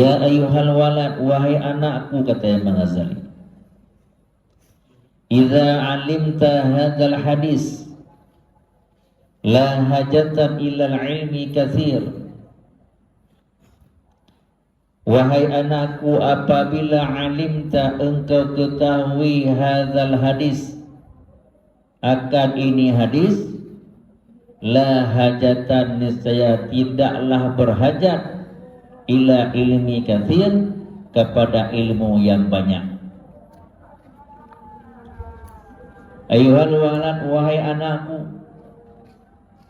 Ya ayuhal walad, wahai anakku, kata Imam Ghazali, idza alimta hadzal hadis la hajatan ilal ilmi katsir. Wahai anakku, apabila alimta, engkau ketahui hadzal hadis, akan ini hadis, la hajatan, niscaya tidaklah berhajat, ila ilmi katsir, kepada ilmu yang banyak. Ayuhal walad, wahai anakku,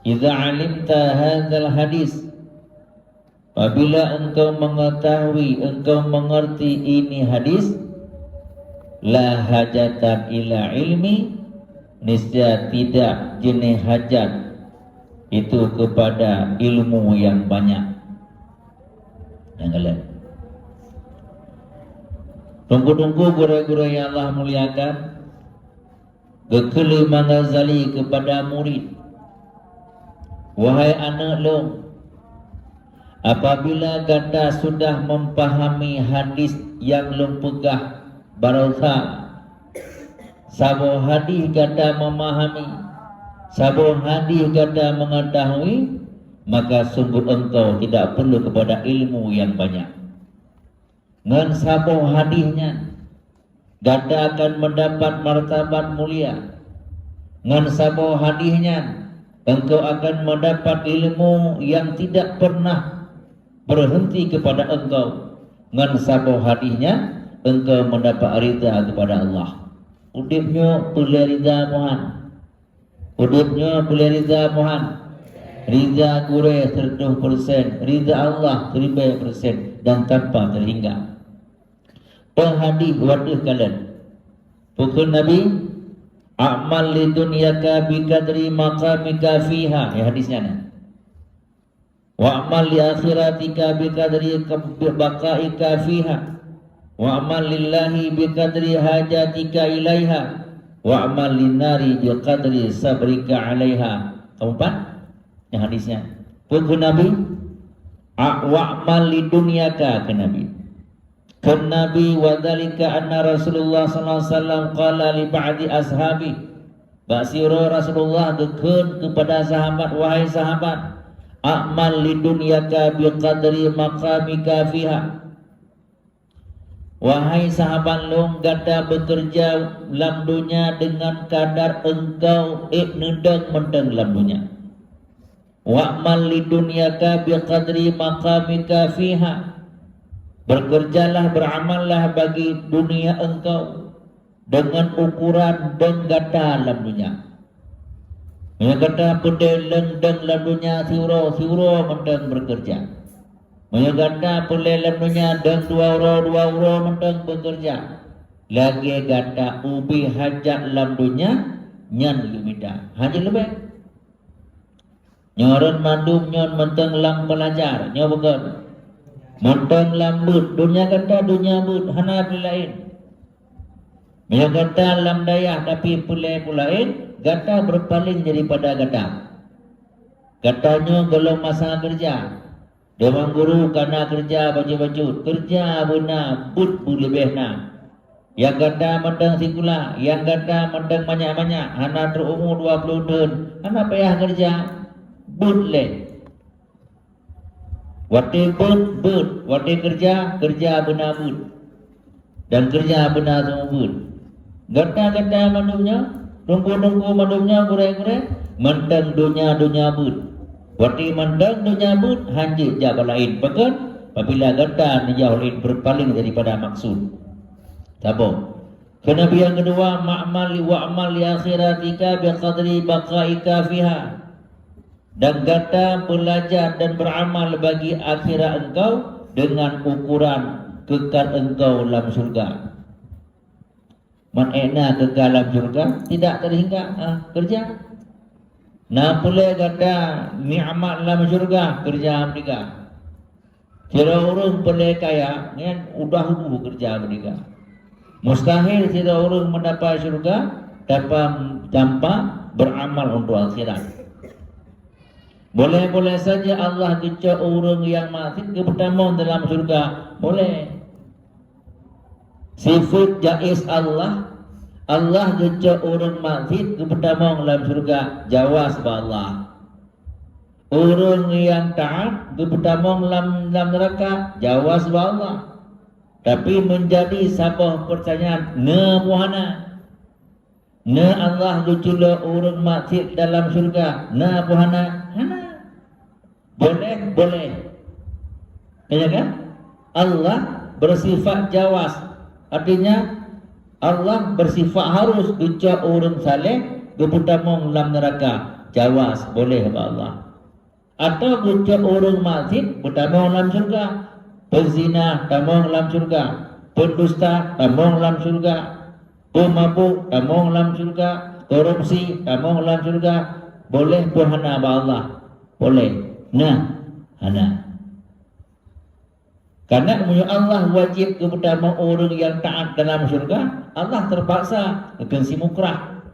idza alimta hadzal hadis, apabila engkau mengetahui, engkau mengerti ini hadis, la hajatan ila ilmi, niscaya tidak jenis hajat itu kepada ilmu yang banyak. Yang kalian tunggu-tunggu guru-guru yang Allah muliakan, gekeli Imam Ghazali kepada murid, wahai anak long, apabila ganda sudah memahami hadis yang long pegah barokah, sabo hadis ganda memahami, sabo hadis ganda mengetahui, maka sungguh engkau tidak perlu kepada ilmu yang banyak. Ngan sabo hadisnya ganda akan mendapat martabat mulia. Ngan sabo hadisnya engkau akan mendapat ilmu yang tidak pernah berhenti kepada engkau. Ngan sabo hadisnya engkau mendapat ridha kepada Allah. Udipnya boleh ridha Tuhan, udipnya boleh ridha Tuhan. Ridha kure 100%, ridha Allah 1000%, dan tanpa terhingga. Penghadis waduh kalian, pukul Nabi, amal li dunyaka bi qadri maqamika fiha, ya hadisnya nih. Wa amal li akhiratika bi qadri baqaika fiha, wa amal lillahi bi qadri hajatika ilaiha, wa amal linnari bi qadri sabrika alaiha. Keempat yang hadisnya, pukul Nabi, wa'mal li dunyaka, ke Nabi, ke Nabi, wa dzalika anna Rasulullah sallallahu alaihi wasallam qala li ba'di ashabi, basiro Rasulullah deken kepada sahabat, wahai sahabat, a'mal li dunyaka bi qadri maqamika fiha, wahai sahabat long, ganda bekerja dalam dunia dengan kadar engkau nedeng menteng dalam dunia. Wa'mal li dunyaka bi qadri maqamika fiha, bekerjalah, beramallah bagi dunia engkau dengan ukuran dan gata dalam dunia. Ya gata pedel dan dalam dunia siuro mentang bekerja. Ya gata pedel dalam dunia dan 2 euro mentang bekerja. Lagi gata ubi hajat dalam dunia nyan libida. Haji lebih nyoron mandum nyon menteng lam pelajar nyo begon menteng lambut dunia kata dunia but hana lain, ya kata lam daya tapi pulain gata berpaling daripada katanya kalau masa kerja dewan guru karena kerja baju kerja buna but lebih na, yang kata menteng sikula, yang kata menteng banyak hana terumur 20 tahun hana payah kerja butle, wate but, wate kerja benar but, dan kerja benar semua but. Gata manumnya, tunggu manumnya gure mentang dunia but, wate mentang dunia but hanjit jaga lain pekan, apabila gata jauh lain berpaling daripada maksud. Tabung. Kenabi yang kedua, ma'mal li akhiratika bi qadri baqaika fiha, dan gata belajar dan beramal bagi akhirat engkau dengan ukuran kekal engkau dalam surga. Man ena kekal dalam surga tidak terhingga kerja. Nah pula gata ni'mat dalam surga kerja mereka. Kira orang boleh kaya kan udah kerja mereka. Mustahil tidak orang mendapat surga tanpa beramal untuk akhirat. Boleh-boleh saja Allah kecak orang yang mati kepertama dalam surga. Boleh. Sifat jaiz Allah kecak orang mati kepertama dalam surga. Jawab sebab Allah. Orang yang taat kepertama dalam neraka. Jawab sebab Allah. Tapi menjadi sabah pertanyaan, ne muhana. Ne Allah lucula orang mati dalam surga. Ne muhana. Hana. Boleh. Ya kan? Allah bersifat jawas. Artinya Allah bersifat harus ucap orang saleh keputamong dalam neraka. Jawas boleh kepada Allah. Atau ucap orang mati keputamong dalam surga. Penzina tamong dalam surga. Pendusta tamong dalam surga. Pemabuk tamong dalam surga. Korupsi tamong dalam surga. Boleh puhana kepada Allah. Boleh. Nah, hana. Karena Allah wajib kepada orang yang taat dalam surga, Allah terpaksa akan si mukrah.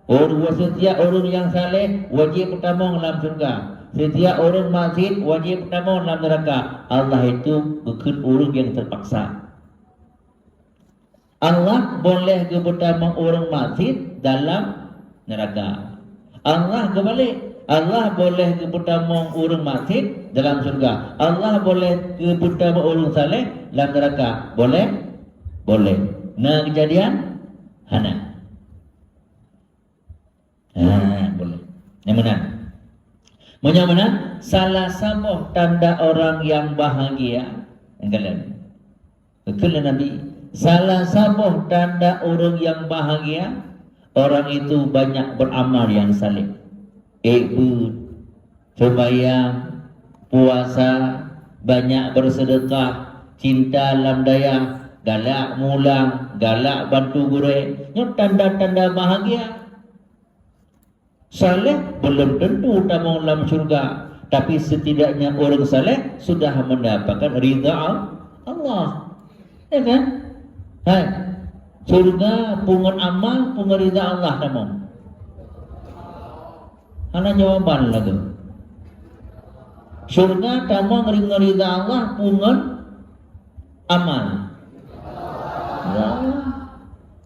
Setiap orang yang saleh wajib pertama dalam surga. Setiap orang maksiat wajib pertama dalam neraka. Allah itu bukan orang yang terpaksa. Allah boleh kepada orang maksiat dalam neraka. Allah kebalik. Allah boleh kepada orang mati dalam surga. Allah boleh kepada orang saleh dalam neraka. Boleh? Boleh. Nah kejadian? Hana. Boleh. Yang mana? Salah satu tanda orang yang bahagia. Yang kalian. Betul Nabi. Salah satu tanda orang yang bahagia. Orang itu banyak beramal yang saleh. Ikut, sembahyang, puasa, banyak bersedekah, cinta dalam daya, galak mulang, galak bantu guru. Ini tanda-tanda bahagia. Saleh belum tentu tamang dalam surga, tapi setidaknya orang saleh sudah mendapatkan ridha Allah. Ya kan? Hai. Surga pungut amal, pungut ridha Allah tamang. Hana jawaban lagi. Surga tamang ridha Allah pungut amal. Ya.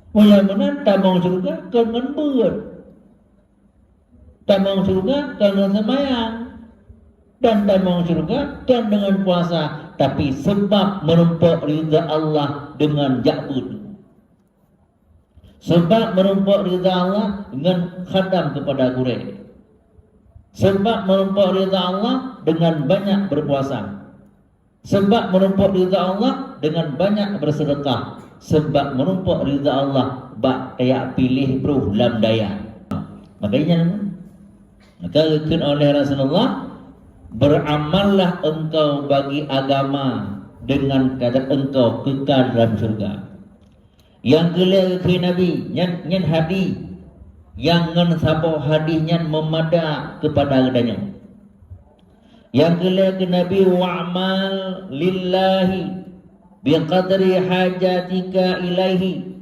Mulia-mulia tamang surga dengan buat. Tamang surga dengan sembahyang. Dan tamang surga kan dengan puasa. Tapi sebab menumpuk ridha Allah dengan ja'bud. Sebab menumpuk ridha Allah dengan khadam kepada gurih. Sebab menumpuk ridha Allah dengan banyak berpuasa. Sebab menumpuk ridha Allah dengan banyak bersedekah. Sebab menumpuk ridha Allah bak kayak pilih bro lam daya. Makanya dikatakan oleh Rasulullah, beramallah engkau bagi agama dengan kadar engkau kekal dalam surga. Yang kelima ke Nabi nyan hadis yang ngan sabo hadisnya memada kepada adanya. Yang kelima ke Nabi wa'mal lillahi biqadri hajatika ilaihi.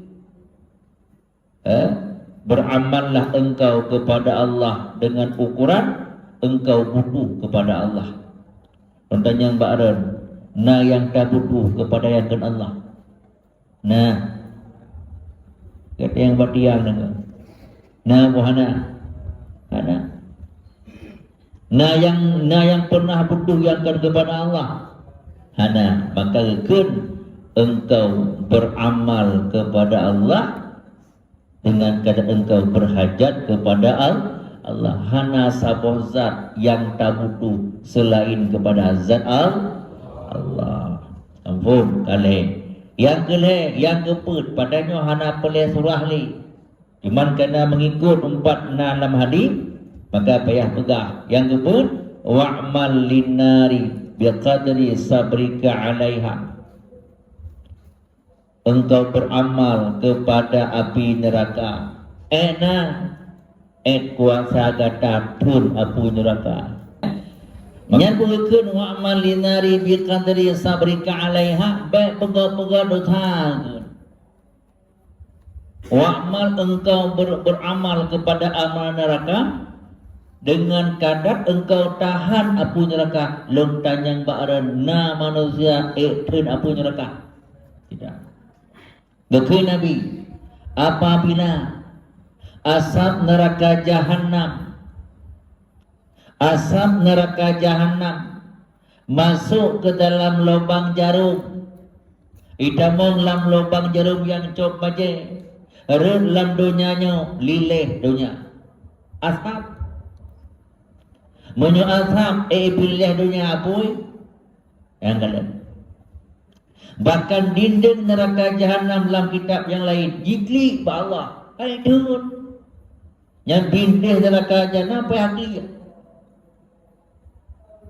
Beramallah engkau kepada Allah dengan ukuran engkau butuh kepada Allah. Contohnya Mbak Aren, nah yang tak butuh kepada yang kan Allah. Nah, kata yang batiang dengan. Nah, buhana. Ada. Nah yang pernah butuh yang kan kepada Allah. Hana, maka engkau beramal kepada Allah dengan keadaan engkau berhajat kepada Allah. Hana saboh zat yang tak butuh selain kepada zat Allah. Ampun kali. Yang kelih, yang keput padanya hana pelih surah li. Iman kena mengikut 4 6 hadis, maka payah pegah. Yang keput wa'mal linnari biqadri sabrika 'alaiha. Engkau beramal kepada api neraka. Kuasa kata pun api neraka. Menyebutkan wa'mal linari biqadri sabrika 'alaiha, baik pegah-pegah dosa. Wa'mal engkau beramal kepada amal neraka dengan kadar engkau tahan apu neraka long tanyang ba'ran na manusia ekten apu neraka. Tidak. Betul Nabi, apabila asap neraka jahanam masuk ke dalam lubang jarum, itamong lam lubang jarum yang cop baje, ren lam donyanya lileh donya asap menyo asap pilih donya apoi yang kalian. Bahkan dinding neraka jahanam dalam kitab yang lain jikli ba Allah hai turun yang dinding neraka jahanam apa yang dia.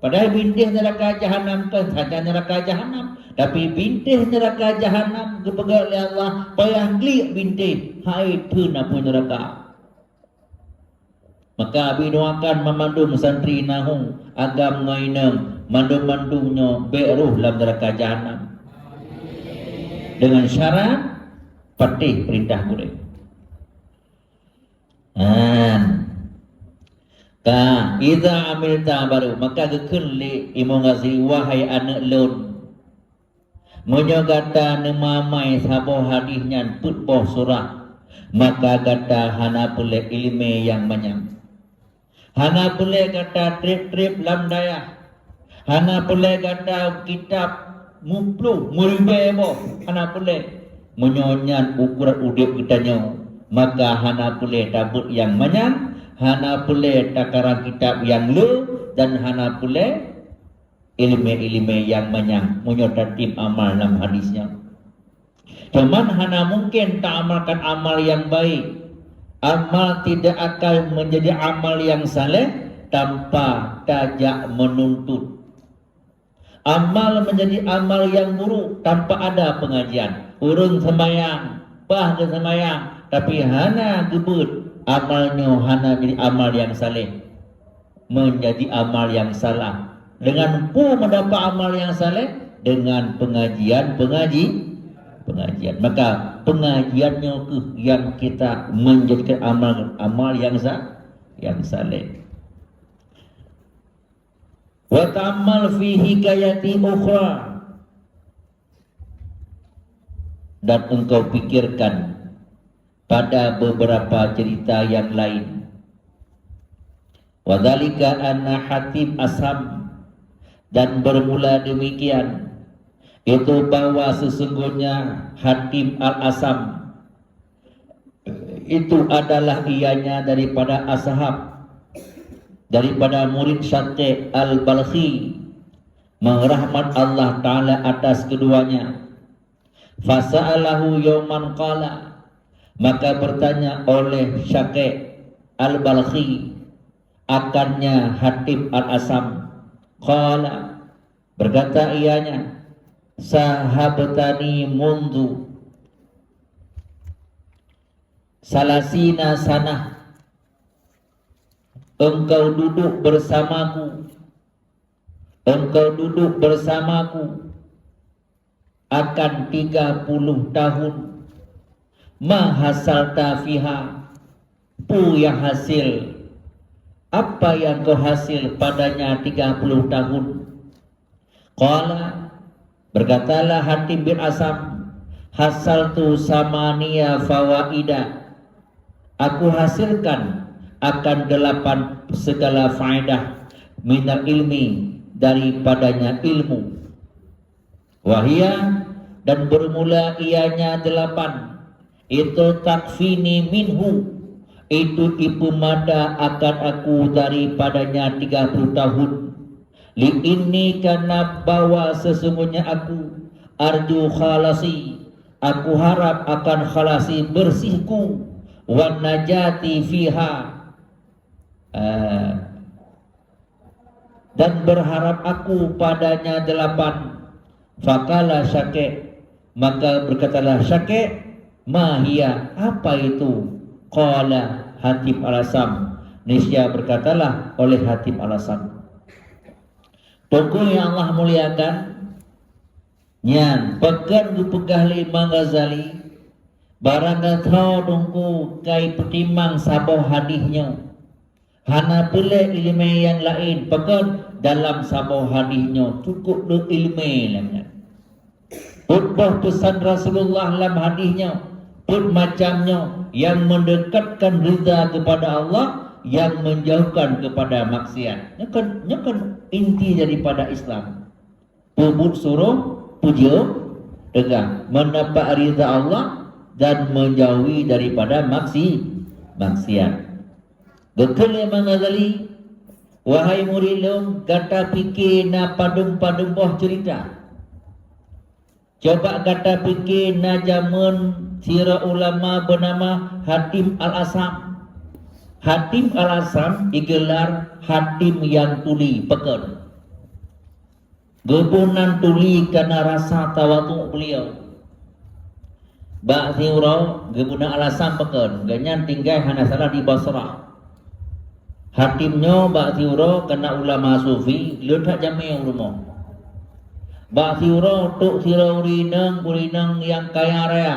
Padahal bintih neraka jahanam kan saja neraka jahanam, tapi bintih neraka jahanam kepegang oleh Allah payah geli bintih hai tun apa neraka. Maka abi doakan memandum santri nahung agam ngainem mandum-mandumnya beruh dalam neraka jahanam. Dengan syarat patih perintah boleh. Idza amilta baru maka gekun li imong gazi wahai anak lun monyo gata nemamai sabo hadisnya putboh surah maka gata hana pule ilmu yang manyam hana pule gata trip-trip lam daya hana pule gata kitab muplu muribebo hana pule menyonyan ukuran udip kitanya maka hana pule tabut yang manyam hana pule takaran kitab yang lu dan hana pule ilmu-ilmu yang manyang menyotatim amal dalam hadisnya. Cuman hana mungkin tak amalkan amal yang baik. Amal tidak akan menjadi amal yang saleh tanpa tajak menuntut. Amal menjadi amal yang buruk tanpa ada pengajian. Urun sembayang, bah ke sembayang, tapi hana gebut. Amalnya hana menjadi amal yang saleh, menjadi amal yang salah. Dengan pu mendapat amal yang saleh dengan pengajian. Maka pengajiannya yang kita menjadikan amal yang saleh. Wa ta'ammal fi hikayati ukhra, dan engkau pikirkan pada beberapa cerita yang lain. Wadzalika anna Hatib Asam, dan bermula demikian itu bahwa sesungguhnya Hatib Al-Asam itu adalah ianya daripada ashab, daripada murid Syaqi Al-Balkhi, merahmat Allah Ta'ala atas keduanya. Fasa'alahu yawman qala, maka bertanya oleh Syaqi Al-Balkhi akannya Hatib Al-Asam. Qala, berkata ianya, sahabatani mundu salasina sanah, engkau duduk bersamaku akan 30 tahun. Ma hasalta fiha, pu yang hasil, apa yang kau hasil padanya 30 tahun. Qala, berkatalah Hatib bin Asam, hasaltu samania fawaida, aku hasilkan akan 8 segala faedah minal ilmi, daripadanya ilmu. Wahia, dan bermula ianya 8, itu takfini minhu, itu ibu mada akan aku daripadanya 30 tahun. Li ini karena bahwa sesungguhnya aku arju khalasi, aku harap akan khalasi bersihku, wan najati fiha, dan berharap aku padanya 8. Fakala Syaqi, maka berkatalah Syaqi, mahia, apa itu? Qala Hatib Al-Asam, niscaya berkatalah oleh Hatib Al-Asam. Tunggu yang Allah muliakan, nyan pekan dipegah Imam Ghazali, barang tahu tunggu kai pertimang saboh hadisnya, Hana pula ilmu yang lain pekan dalam sabau hadisnya cukup duk ilmu lainnya. Khutbah pesan Rasulullah dalam hadisnya pun macamnya yang mendekatkan ridha kepada Allah, yang menjauhkan kepada maksiat. Ini kan inti daripada Islam. Pubut suruh, puja, tegak, mendapat ridha Allah dan menjauhi daripada maksiat. Betul Imam Ghazali, wahai muridum, kata fikir na padum-padum boh cerita. Coba kata fikir na zaman sirah ulama bernama Hatim Al-Asam. Hatim Al-Asam digelar Hatim yang tuli pekan. Gebunan tuli karena rasa tawadu beliau. Bak Ziurau gebunan Al-Asam pekan. Ganyan tinggal hana salah di Basrah. Hatimnya Bak Ziurau kena ulama sufi, letak jami rumah. Bak Ziurau tuk sirau urinang yang kaya raya,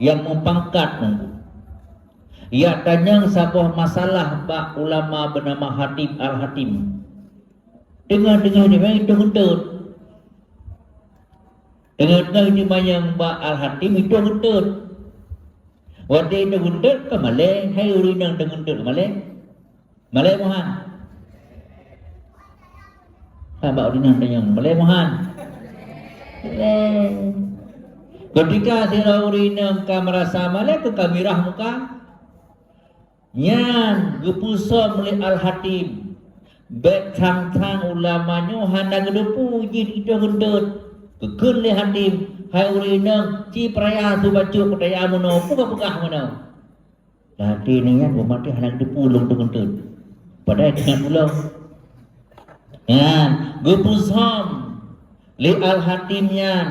yang mempangkat nunggu. Ia tanya sebuah masalah bak ulama bernama Hatim Al-Hatim. Dengar-dengar ni memang itu hentut. Dengar-dengar ni yang bak Al-Hatim itu hentut. Waktu itu hentut ke Malay, hai urinang dengan hentut ke Malay? Malay Mohan. Bak urinang dengan Malay Mohan. Ketika sirah urinang ka merasa Malay ke kamirah muka. Nyan gepusa oleh Al-Hatim bet tang-tang ulamanya hana gedepu jid itu gendut kekun le Hatim hai urinang ci peraya tu baca peraya mono buka-buka mono tadi ni yang bermati hana gedepu long tu gendut padahal dengan pulang nyan gepusam le Al-Hatim nyan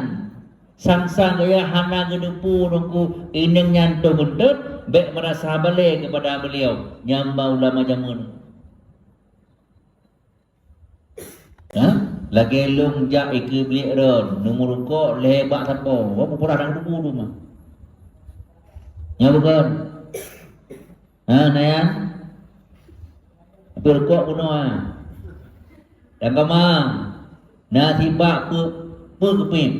sang-sang gaya hana gedepu nunggu ineng nyan tu gendut baik merasa balik kepada beliau nyamba ulama jamun. Lagi long jak iki beli ron nomor kok lebak siapa apa pura dang tubuh rumah nya bukan nayan berkok kuno dan kama na tiba pe kepin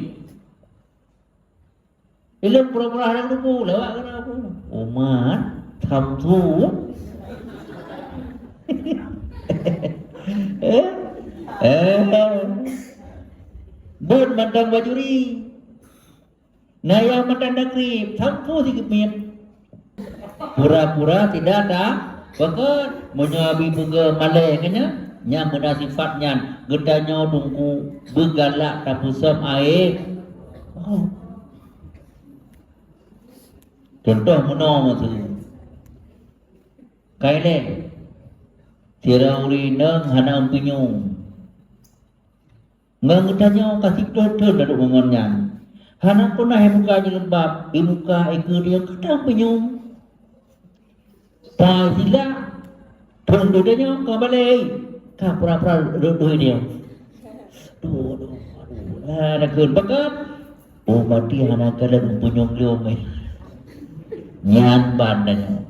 ilmu pura-pura dang tubuh lewat kena apa Umatทำถูก Bun mandang bajuri Naya mandang negeri Thampu si kemit Pura-pura tidak ada Bahkan menyabi bunga malai kanya Yang benda sifatnya Gedanya dungku Bergalak tapusam air Contoh menong tu Kaile Tira urinang hana empinyung Ngangutanya kasih dodo daduk mengonyan Hana pun nahi muka je lembab Di muka eka dia kata empinyung Tak sila Tuan dodanya kau balik Kau pura-pura dodo dia Dodo Ada kun bakat Oh mati hana kalan empinyung dia Nyan bandanya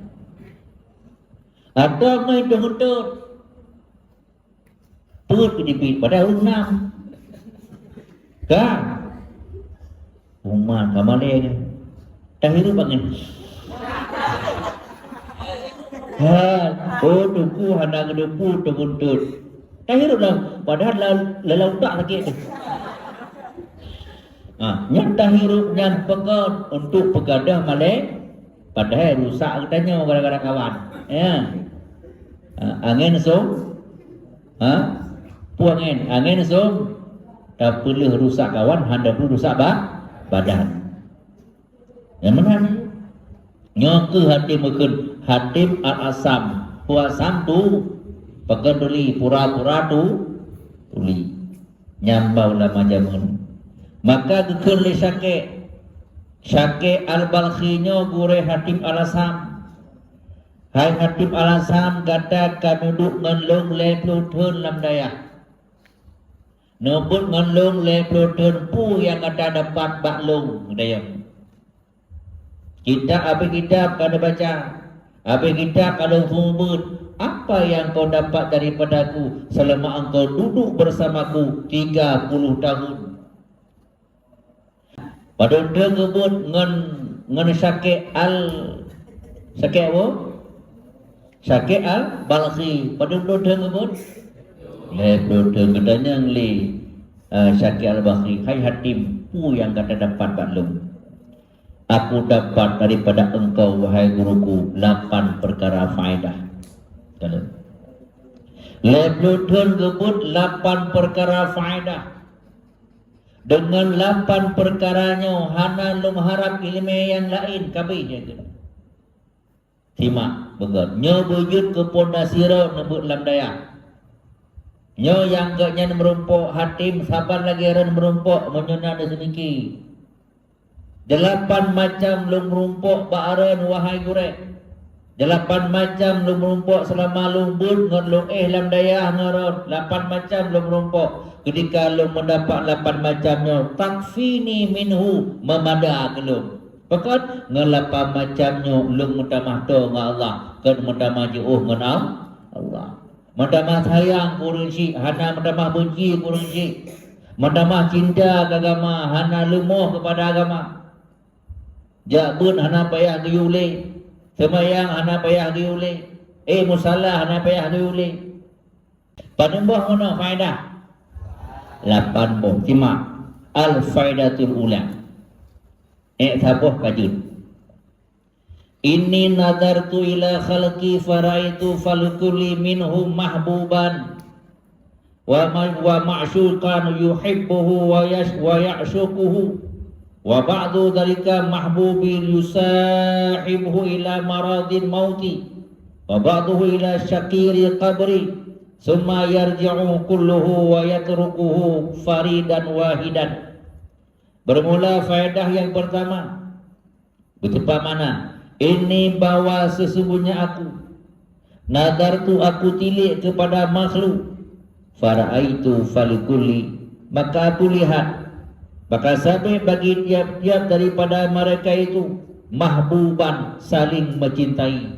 ada ngai dengutut tut ke dipit pada unam kan uman kamale tahiru bangin oh tuku hana gedepu dengutut tahiru lah padahal lalau tak lagi nyan tahiru nyan pekat untuk pegadah malai padahal rusak katanya gara-gara kawan ya angin so puangin angin so tak perlu rusak kawan hendak perlu rusak badan yang mana ni nyoke Hatim Al-Asam puasam tu pekenduli pura-pura tu tuli nyamba ulama jamun maka kekele Syakir Al-Balkhinyo gure Hatim Al-Asam hai Hatim Al-Asam kata kanuduk ngelung le plutun lam daya nubut ngelung le plutun pu yang ada dapat baklung daya kita apa kitab kada baca Habis kita kalau sumber, apa yang kau dapat daripadaku selama engkau duduk bersamaku 30 tahun? Pada tersebut ngen Syakir Syakir apa? Syakir al-Balkhi. Pada tersebut katanya ngeli Syakir al-Balkhi, hai Hatim, pu yang kata dapat baklum. Aku dapat daripada engkau wahai guruku 8 perkara faedah. Kalau Lebluton gebut 8 perkara faedah. Dengan 8 perkaranya hana lum harap ilmu yang lain kabeh je. Simak begat. Nyo wujud ke pondasira nebut lam daya. Nyo yang gaknya merumpuk Hatim sabar lagi ran merumpuk menyona ada sedikit. 8 macam lum merumpuk ba'aran wahai gurek. 8 macam lum merumpuk selama lum bun ngon lum lam daya ngaron. 8 macam lum merumpuk. Ketika lum mendapat 8 macamnya, takfini minhu memada kelum. Pekat ngelapa macamnya lum mendamah to ngan Allah, kan mendamah jauh ngan Allah. Mendamah sayang kurun si, hana mendamah benci kurun si. Mendamah cinta ke agama, hana lumuh kepada agama. Jabun hana payah diule, semayang hana payah diule, musalah hana payah diule. Panembah mana faedah? 8 boh. Simak al-faidatul ula. Sabuh kajun. Inni nadartu ila khalqi faraitu falkulli minhum mahbuban wa ma'syuqan yuhibbuhu wa ya'shuquhu. Wa ba'du dhalika mahbubin yusahibuhu ila maradin mauti wa ba'duhu ila syakiri qabri summa yarji'u kulluhu wa yatrukuhu faridan wahidan. Bermula faedah yang pertama, betapa mana? Ini bahwa sesungguhnya aku nadartu, aku tilik kepada makhluk, faraitu falikulli, maka aku lihat, maka sampai bagi tiap-tiap daripada mereka itu mahbuban, saling mencintai,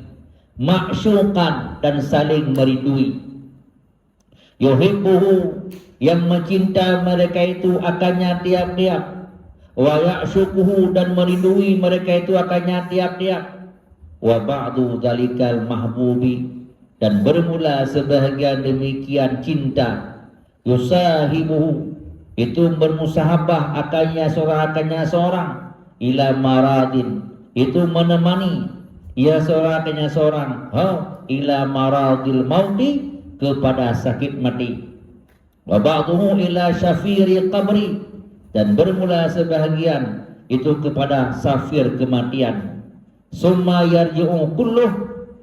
ma'syuqan, dan saling merindui, yuhibbuhu, yang mencinta mereka itu akannya tiap-tiap, wa ya'syuquhu, dan merindui mereka itu akannya tiap-tiap, wa ba'du dzalikal mahbubi, dan bermula sebahagian demikian cinta, yusahibuhu, itu bermusahabah akannya seorang ila maradin, itu menemani ia seorang akannya seorang ila maradil mauti, kepada sakit mati, wa ba'duhu ila syafiri qabri, dan bermula sebahagian itu kepada safir kematian, summa yarji'u kulluh,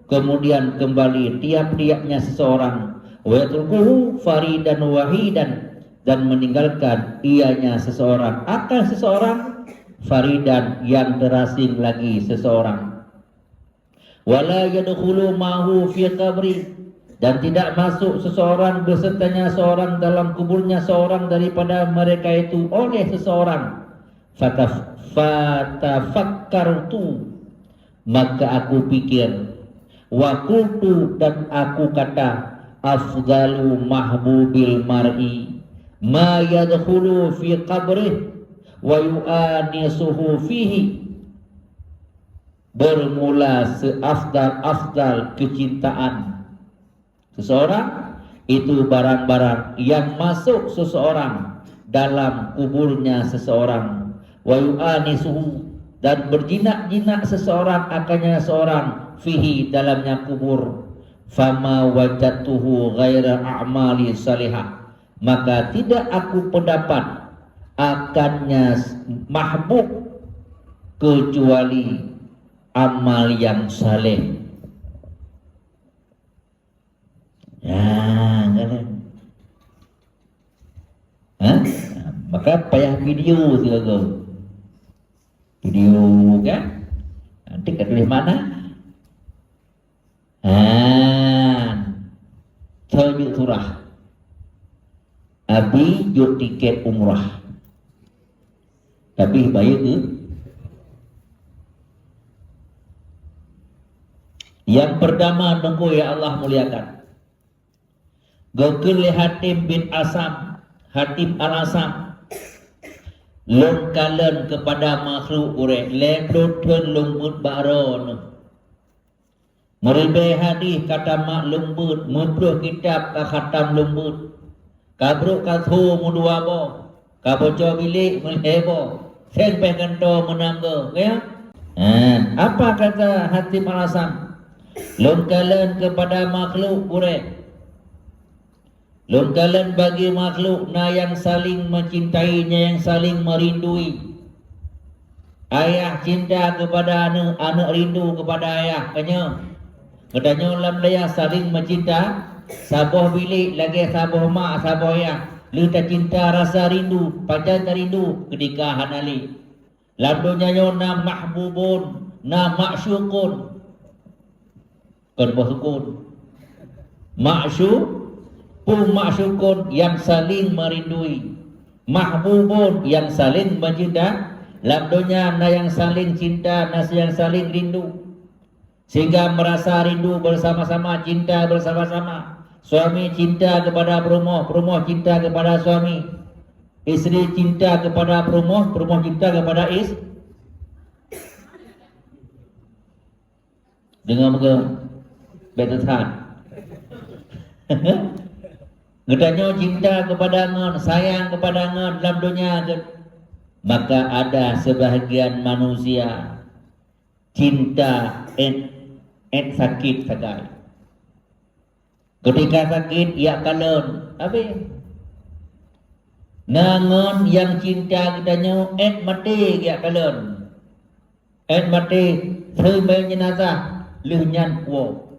kemudian kembali tiap-tiapnya seseorang, wa yatrukuhu faridan wahidan, dan meninggalkan ianya seseorang akan seseorang, faridan, yang terasing lagi seseorang, wala yadkhulu ma'hu fi qabri, dan tidak masuk seseorang bersertanya seorang dalam kuburnya seorang daripada mereka itu oleh seseorang. Fatafakkartu, maka aku pikir, wa qultu, dan aku kata, afdalu mahbubil mar'i ma yadkhulu fi qabrih wa yu'anisuhu fihi. Bermula seafdal kecintaan seseorang itu barang-barang yang masuk seseorang dalam kuburnya seseorang, wa yu'anisuhu, dan berjinak-jinak seseorang akannya seorang, fihi, dalamnya kubur. Fama wajadtuhu ghaira a'mali salihah, maka tidak aku pendapat akannya mahbub kecuali amal yang saleh. Ya, kan? Maka payah video silakan. Video kan? Nanti ketulis mana? Tajuk surah. Abi jut tiket umrah. Tapi bayar ke? Yang pertama nunggu ya Allah muliakan. Gokul Hatim bin Asam, Hatim al-Asam. Longkalan kepada makhluk urek, leblutun lumbut baron. Meribai hadis kata mak lumbut, mudruh kitab ka khatam lumbut. Kabruk kathu mudua bo, kaboco bilik melhebo, senpeh kanto menanggo, ya? Apa kata Hatim al-Asam? Longkalan kepada makhluk urek. Longkalan bagi makhluk na yang saling mencintainya, yang saling merindui. Ayah cinta kepada anak, anak rindu kepada ayah. Katanya lam daya saling mencinta. Saboh bilik lagi saboh mak, saboh ayah. Lu tak cinta rasa rindu, pacar tak rindu ketika hanali. Ladunya na mahbubun, na ma'syukun. Kedua sukun. Ma'syukun yang saling merindui. Mahbubun yang saling mencinta. Ladunya na yang saling cinta, na yang saling rindu. Sehingga merasa rindu bersama-sama, cinta bersama-sama. Suami cinta kepada perumoh, perumoh cinta kepada suami. Isteri cinta kepada perumoh, perumoh cinta kepada isteri. Dengar muka betesan. Katanya cinta kepada ngon, sayang kepada ngon dalam dunia. Maka ada sebahagian manusia cinta sakit sagai. Ketika sakit ia kalon. Habis. Nangon yang cinta katanya mati ia kalon. Mati serba jenazah lehnya wo.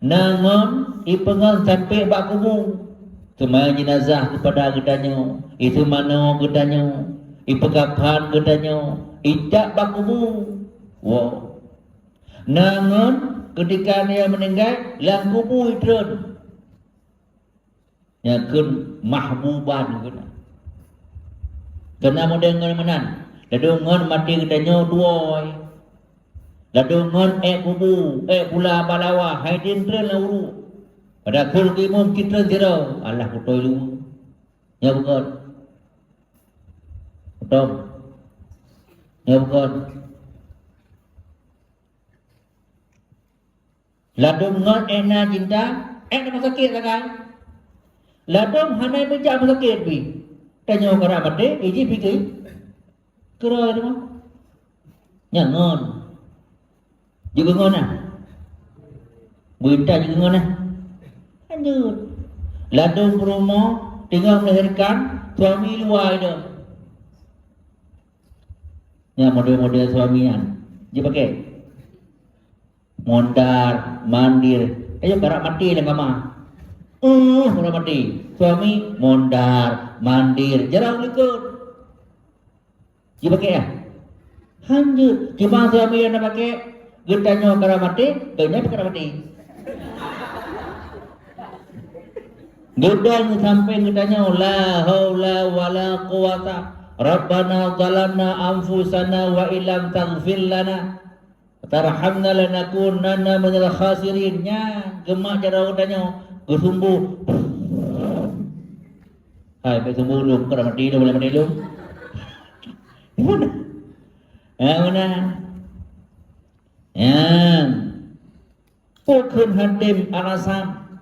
Nangon ipengon sampai bak kubur. Semua jenazah kepada katanya. Itu mana katanya. Ipekapan katanya. Idak bak kubur. Wow. Nangon ketika dia meninggal lang kubur itu. Ya kun mahbuban kena. Kena modern menan. Lalu ngon mati katanya dua. Lalu ngon kubur, pula balawa, haidin tren lauru. Pada kul kimum kita zero. Allah kutoi lu. Ya bukan. Betul. Ya bukan. Ladung ngon ena cinta, kena sakit sakai. Ladung hanai pejak sakit bi. Tanya orang mati, iji fikir. Kera itu mah. Nyangon. Juga ngon ah. Berita juga ngon ah. Lanjut. Ladung rumah tinggal melahirkan suami luar itu. Ya model-model suamian. Dia pakai mondar, mandir. Ayo karak mati lah kama. Orang mati. Suami mondar, mandir. Jarang ikut. Dia pakai ya? Hanjur. Cuma suami yang nak pakai. Getanya karak mati. Getanya karak mati. Gedang sampai getanya. La haula wa la quwata. Rabbana zalamna anfusana wa ilam taghfir lana. Tarhamna lanakunanna minal khasirin. Nya gemak cara udahnya kesumbu. Hai kesumbu lu kada mati lu boleh mati lu. Mana? Mana? Pukun Hatim al-Asam.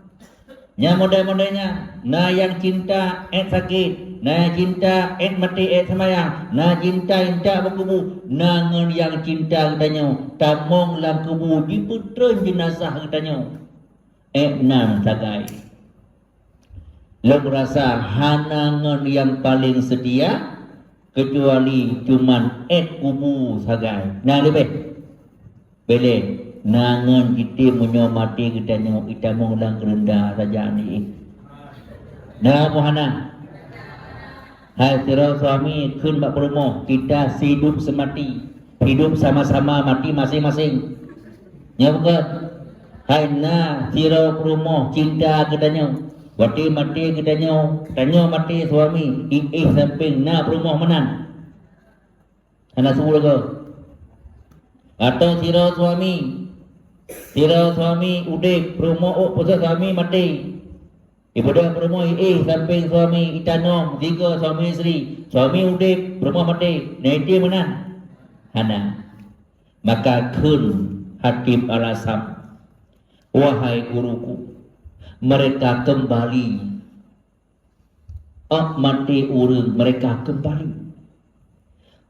Nya model-modelnya. Na yang cinta sakit. Na cinta mati semayang. Na cinta berkubu. Nangan yang cinta katanya. Tamong lang kubu diputren jenazah katanya. Enam sagai. Lo merasa hanangan yang paling sedia. Kecuali cuman kubu sagai. Nah lebih. Boleh. Nangan kita menyomati katanya. Kita mengulang kerendah saja ni. Nah muhana. Hai tirau suami kun bak perumoh. Kita hidup semati. Hidup sama-sama mati masing-masing. Ya bukan? Hai na tirau perumoh cinta katanya. Wati mati katanya. Tanya mati suami. Samping na perumoh menan. Anak semua ke? Atau tirau suami. Tira suami udip rumah pasal suami mati. Ibu dah rumah samping suami itanong 3 suami isteri. Suami udip rumah mati. Nanti mana? Hana. Maka kun Hakim Al-Asam, wahai guruku, mereka kembali. Mati urang mereka kembali.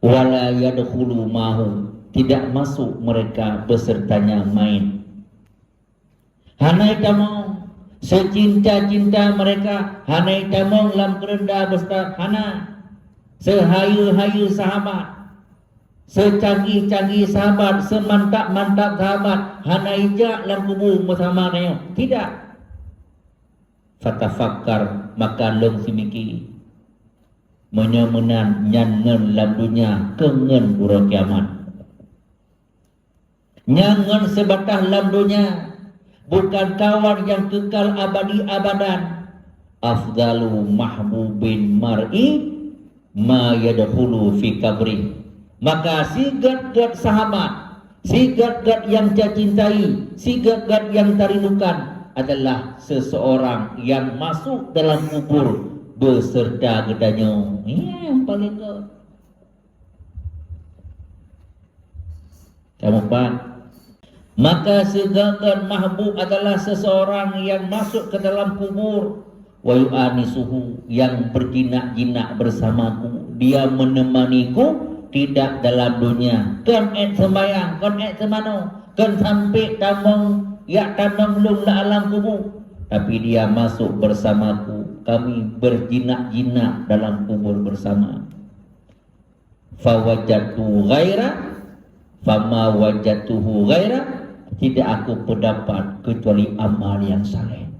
Wala yadkhulu mahu, tidak masuk mereka besertanya main. Hanai tamong secinta-cinta mereka, hanai tamong lam kerendah besar hana, sehayu-hayu sahabat, secanggih-canggih sahabat, semantap-mantap sahabat, hanai jak lam kubur bersama nayo. Tidak. Fatafakkar, maka long simiki menyemenan nyangen lam dunia kengen urang kiamat. Nyangen sebatah lam dunia, bukan kawan yang kekal abadi abadan. Afdalu mahbubin mar'i ma yadkhulu fi kabri. Maka si gad-gad sahabat, si gad-gad yang dia cintai, si gad-gad yang tarindukan adalah seseorang yang masuk dalam kubur beserta gedanya. Yang paling ke kamu pak. Maka segala mahbub adalah seseorang yang masuk ke dalam kubur. Wa yu'anisuhu, yang berjinak-jinak bersamaku, dia menemaniku tidak dalam dunia. Kan sembayang, kan semano, kan sampai tamong ya tamong lung la alam kubur, tapi dia masuk bersamaku. Kami berjinak-jinak dalam kubur bersama. Fa wajadtu ghaira fama wajadtuhu ghaira, tidak aku pendapat kecuali amal yang saleh.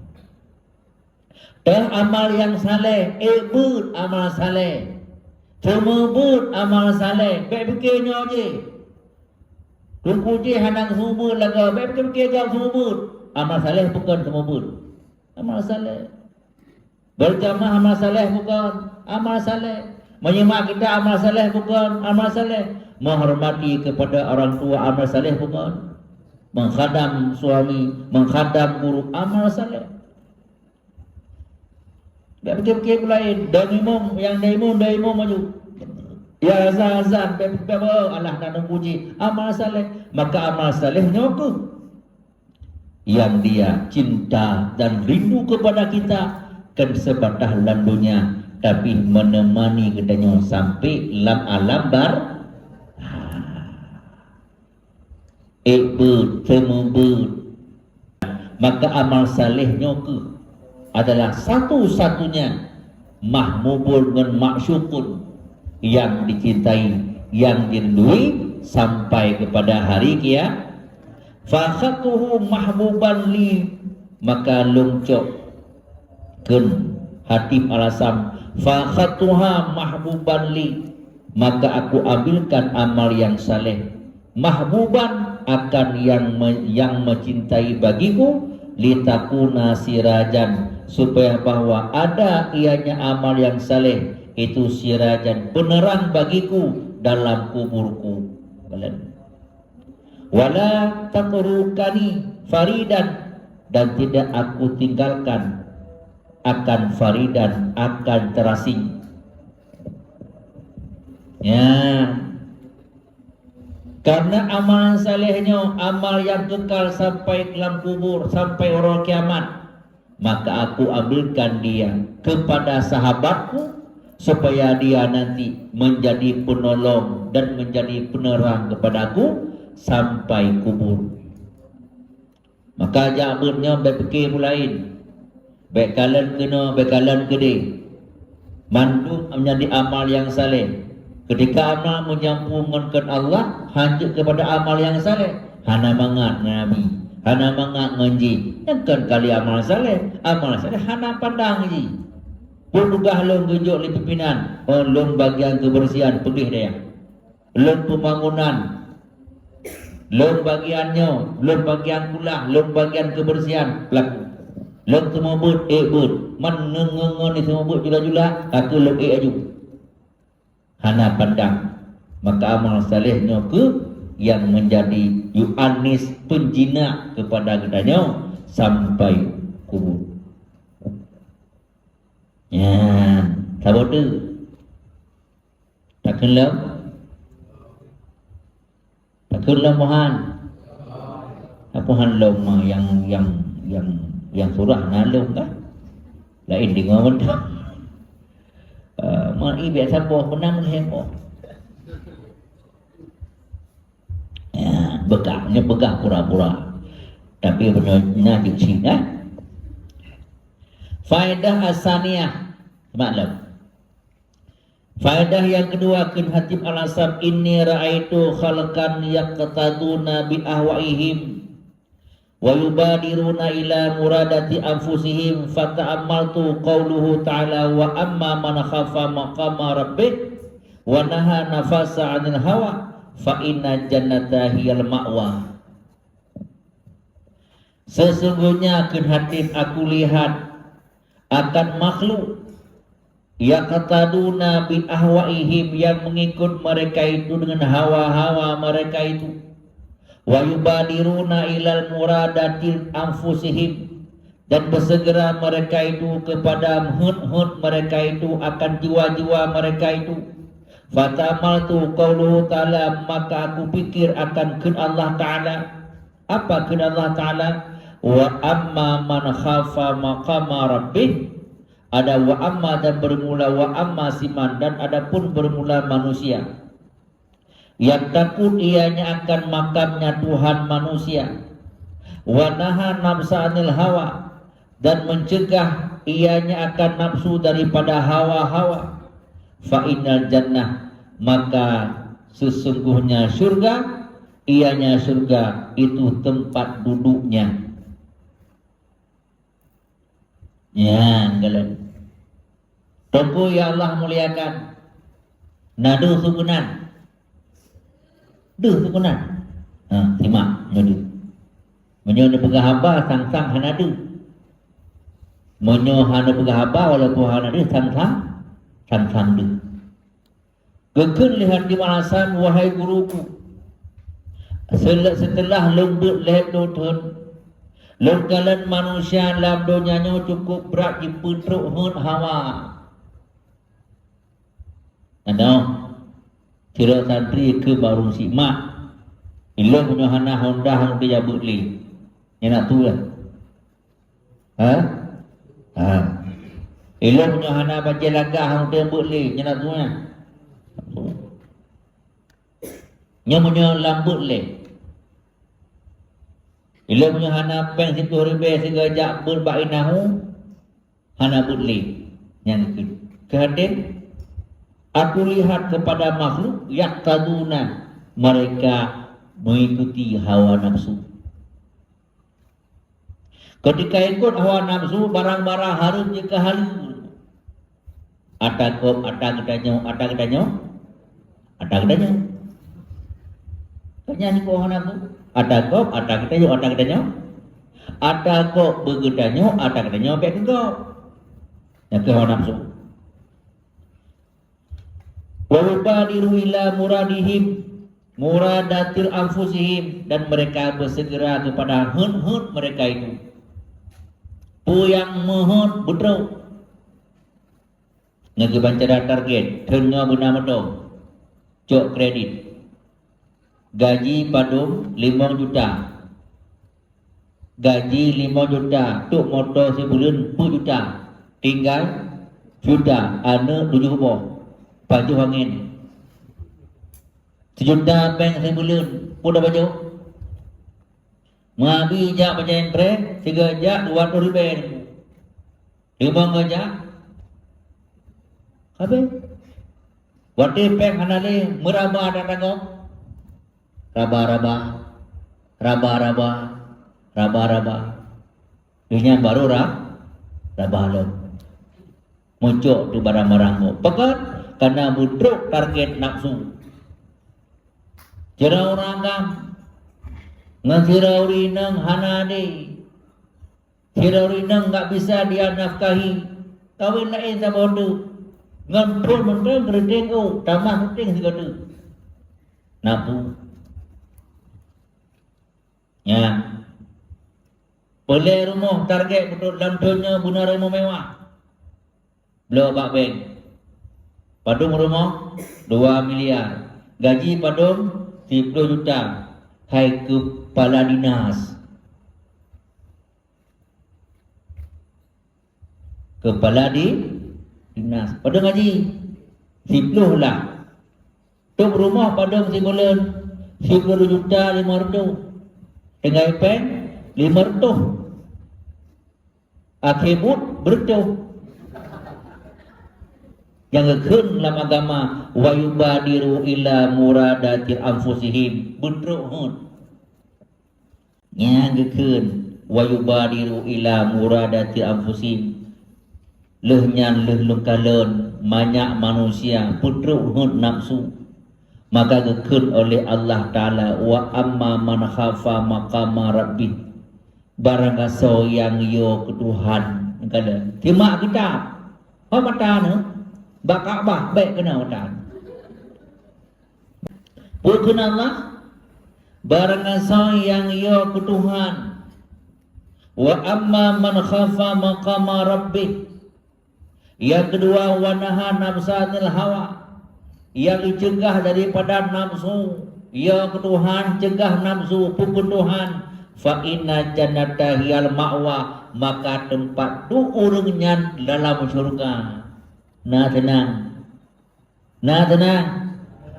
Dan amal yang saleh, but amal saleh, semebut amal saleh. Baik fikirnya je. Kukuji hanang semebut laga, baik fikir kau semebut. Amal saleh bukan semebut. Amal saleh. Berjamaah amal saleh bukan amal saleh. Menyimak kita amal saleh bukan amal saleh. Menghormati kepada orang tua amal saleh bukan. Menghadam suami, menghadam guru amal saleh. Tak fikir-fikir lain. Daimum yang daimum maju. Ya azan Allah nak puji amal saleh. Maka amal saleh nyoku yang dia cinta dan rindu kepada kita kan sebatah landunya, tapi menemani kedanya sampai lam alam bar. Semebut. Maka amal saleh nyoku adalah satu-satunya mahmubun dan maksyukun, yang dicintai, yang dirindui sampai kepada hari kiamat. Fakhatuhu mahbuban li, maka lungcok ken Hatim Al-Asam, fakhatuha mahbuban li, maka aku ambilkan amal yang saleh, mahbuban akan yang mencintai bagiku, litakuna sirajan, supaya bahwa ada ianya amal yang saleh itu sirajan, penerang bagiku dalam kuburku. Wala tatrukani faridan, dan tidak aku tinggalkan akan faridan, akan terasing. Ya, karena amal salehnya amal yang kekal sampai dalam kubur, sampai orang kiamat, maka aku ambilkan dia kepada sahabatku supaya dia nanti menjadi penolong dan menjadi penerang kepadaku sampai kubur. Maka jawabnya berfikir lain. Baik kalian kena, baik kalian gede. Mandum menjadi amal yang saleh. Ketika amal menyambungkan Allah, hanya kepada amal yang saleh. Hana mangat Nabi, hana mangat ngaji. Yang kali amal saleh hana pandang ngaji. Pundugah long gejuk li pimpinan, long bagian kebersihan pegih dia. Long pembangunan, long bagiannya, long bagian kulah, long bagian kebersihan pelaku. Long semebut but, menengengon ni semebut jula-jula, aku long aju. Hana pandang. Maka amal salehnya ke yang menjadi yu'anis penjinak kepada gedanya sampai kubur. Ya, sabar tu. Takkanlah mohan. Apa hanlong mah yang surah nalung kan? Lain dengan benda. Mai biasa boh menang heboh. Ya, begah pura-pura. Tapi benar diksi kan? Faedah asaniyah. Maklum. Faedah yang kedua, kun hatib al-asab inni ra'aitu khalqan yaqtaduna bi ahwaihim wa yubadiruna ila muradati anfusihim fata'ammaltu qawluhu ta'ala wa amma man khafa maqama rabbih wa naha nafasa 'anil hawa fa inna jannata hiyal ma'wa. Sesungguhnya kun hatib aku lihat akan makhluk yaqtaduna bi ahwaihim yang mengikut mereka itu dengan hawa-hawa mereka itu, wa yubadiruna ilal muradatil anfusihim dan bersegera mereka itu kepada hud mereka itu akan jiwa-jiwa mereka itu. Fatamaltu qauluhu ta'ala, maka aku pikir akan kun Allah Ta'ala. Apa kun Allah Ta'ala? Wa amma man khafa maqama rabbih. Ada wa amma dan bermula wa amma siman, dan adapun bermula manusia yang takut ianya akan makamnya Tuhan manusia. Wa naha nafsa anil hawa, dan mencegah ianya akan nafsu daripada hawa-hawa. Fa innal jannah, maka sesungguhnya surga, ianya surga itu tempat duduknya. Ya, kalian. Tunggu ya Allah muliakan. Nadu sukunan. Duh sukunan. Simak nadu. Menyo ne pegah haba sang-sang hanadu. Menyo hana pegah haba walaupun hanadu sang-sang du. Gekun lihat di malasan wahai guruku. Setelah lembut lehep dotun. Lengkalan manusia dalam dunianya cukup berat dipentruk hun hawa. Ada kira santri ke baru si mak. Ilah punya hana honda hang dia beli. Yang nak tu lah. Ilah punya hana baca laga hang dia beli. Yang nak tu lah. Yang punya lambut le. Ilah punya hana peng situ ribe segajak berbainahu hana beli. Yang kehadir aku lihat kepada makhluk yaqtaduna, mereka mengikuti hawa nafsu. Ketika ikut hawa nafsu, barang-barang harus jika halus. Atakop atak kedanyo. Kanya ni ko nafsu. Atakop atak kedanyo. Atakop begedanyo, atak kedanyo pek kegop. Yang ke hawa nafsu. Wa yubadiru ila muradihim muradatil anfusihim, dan mereka bersegera kepada hun mereka itu. Yang mohon betul ngagi bancara target tengah guna medong cok kredit gaji padum 5 juta, gaji 5 juta tuk motor sebulan 10 juta, tinggal juta anak 7 buah baju angin 1 juta bank sebulan pun dah baju ngabi jak baca interest 3 jak 200 ribu 5 jak habis wati bank hanale meraba dan tanggung raba ini baru raba lom muncul tu barang-barang pekat karena budruk target nafsu. Jera orang kam ngasirauri nang hanade. Sirauri nang enggak bisa dia nafkahi. Kawin lain sa bondo. Ngan pun mentang gredeng tambah penting segala. Nafsu. Ya. Boleh rumah target betul dalam dunia guna rumah mewah. Belum Pak Beng. Padung rumah 2 miliar. Gaji padung 30 juta. Hai kepala dinas. Kepala dinas. Padung gaji 10 lah. Tuk rumah padung si bulan 10 juta 500. Dengan pen 500. Akhirut bertuh. Yang keun dalam agama wa yubadiru ila muradati anfusihim bertuh. Yang keun wa yubadiru ila muradati anfusihim. Lehnyan leh lengkalen banyak manusia bertuh nafsu. Maka keun oleh Allah Ta'ala wa amma man khafa maqama rabbih. Barang aso yang yo ke Tuhan kata timak kita apa mata ne bakabah baik kena mata pun Allah barang aso yang yo ke Tuhan wa amma man khafa maqama rabbih. Yang kedua wa naha nafsanil hawa, yang dicegah daripada nafsu. Ya ke Tuhan cegah nafsu pukul Tuhan. Fa inna jannata hiyal ma'wa, maka tempat tu urangnya dalam syurga. Nah tenang.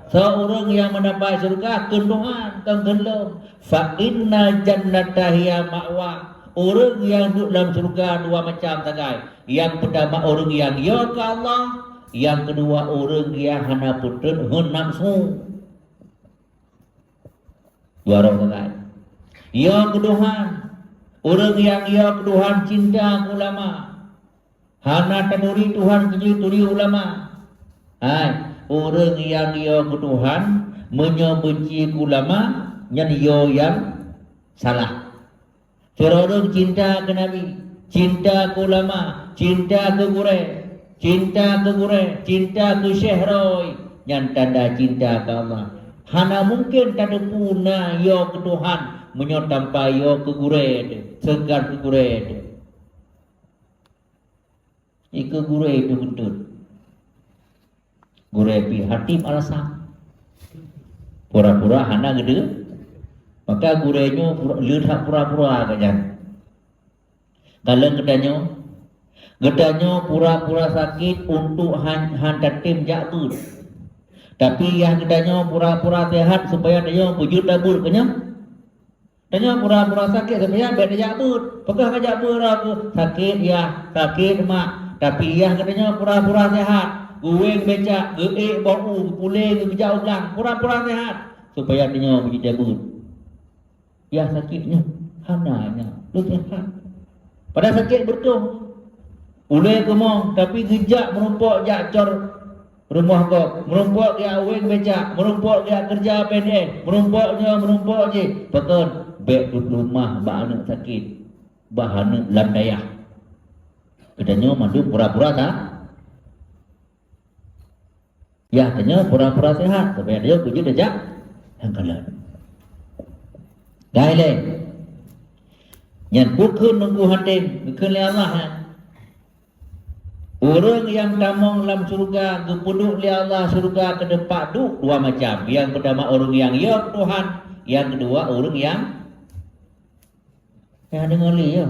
Seorang yang mendapat syurga ke Tuhan tenggelam. Fa inna jannata hiyal ma'wa. Orang yang duduk dalam syurga dua macam tagai. Yang pertama orang yang ya ke Allah, yang kedua orang yang hana putun nafsu. Dua orang tagai. Ya ke Tuhan. Orang yang ya ke Tuhan cinta ulama. Hana tanuri Tuhan turi ulama. Hai, orang yang ya ke Tuhan menyebenci ulama yang yo yang salah. Orang cinta ke Nabi, cinta ke ulama, cinta ke gure, cinta ke Syekh Roy, yang tanda cinta ke Allah. Hana mungkin tak ada puna yo ke Tuhan menyotampai yo ke gure, segar ke gure. Ika gure itu betul. Gure pi hatim alasan. Pura-pura hana gede. Maka gurenya lihat pura-pura kajan. Kalau gedanya pura-pura sakit untuk hantar tim jatuh. Tapi yang gedanya pura-pura sehat supaya dia wujud dabur kenyang. Dia pura-pura sakit supaya biar dia jatuh. Pekah kajak pura sakit ya, sakit mak. Tapi yang gedanya pura-pura sehat. Gueng becak, geek bau, puling kejauh ulang, pura-pura sehat supaya dia wujud dabur. Ya sakitnya, hananya, lu sehat. Pada sakit betul. Ulai kemong, tapi gejak merumpuk jak cor rumah kau, merumpuk dia aweng becak, merumpuk dia kerja pendek, merumpuk je. Betul, bek duduk rumah, bahana sakit, bahana landayah. Kedanya mandu pura-pura tak? Ya, tanya pura-pura sehat, supaya dia wujud dejak yang kalah. Dah le. Yang bukan nunggu hatim, bukan le Allah. Orang yang tamong dalam surga, gepuduk le Allah surga ke depan tu dua macam. Yang pertama orang yang ya Tuhan, yang kedua orang yang dengar le ya.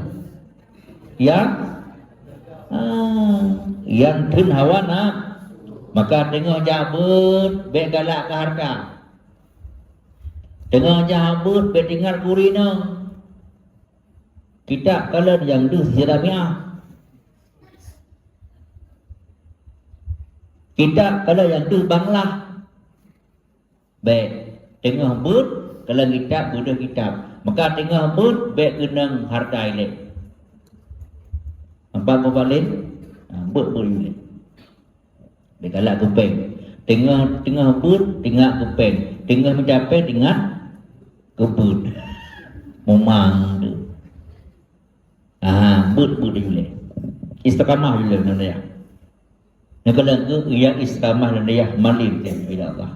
Yang tun hawa nak, maka dengar jabut, bek galak ke harta. Dengar jabut berdengar kurina. Kita kalau yang tu Jeremiah. Kita kalau yang tu Bangla. Baik, dengar but kalau kita budak kitab. Maka dengar but baik kenang harta ile. Apa balik? But boleh. Degalak kupeng. Tengah but, tengah kupeng. Tengah mencapai dengan kebut memang tu but dulu istiqamah dulu nanya nak kalau ke yang istiqamah nanya malim dia bila Allah